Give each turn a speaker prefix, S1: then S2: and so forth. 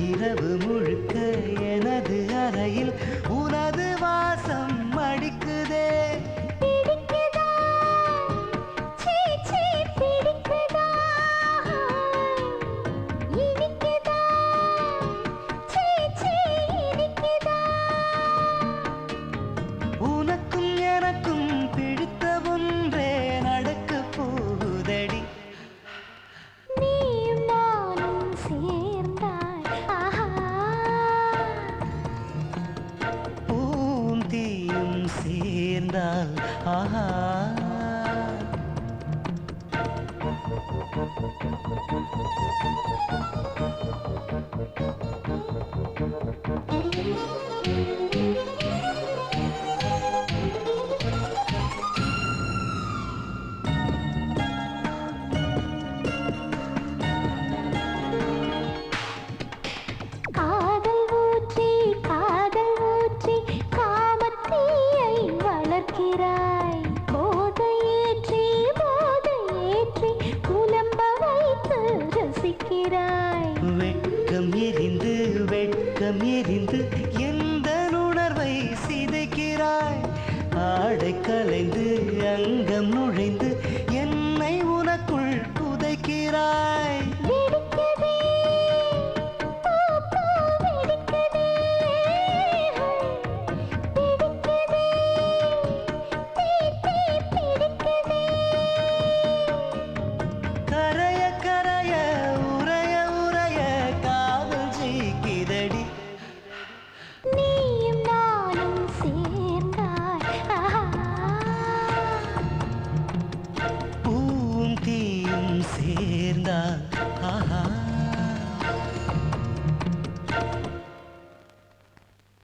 S1: இரவு முழுக்க எனது அறையில் உனது வாசம் அடிக்குதே.
S2: பிடிக்குதா சீ சீ பிடிக்குதா இனிக்குதா சீ சீ இனிக்குதா.
S1: உனக்கும் எனக்கும் பிடித்த ஒன்றே நடக்க போகுதடி.
S2: நீயும் நானும் சேர்ந்தாய் ஆஹா
S1: பூவும் தீயும் சேர்ந்தால் ஆஹா.
S2: காதல் ஊற்றி காமத்தீயை வளர்க்கிறாய். போதையேற்றி புலம்ப வைத்து ரசிக்கிறாய்.
S1: வெட்கம் எரிந்து எந்த உணர்வை சிதைக்கிறாய். ஆடை கலைந்து அங்கம்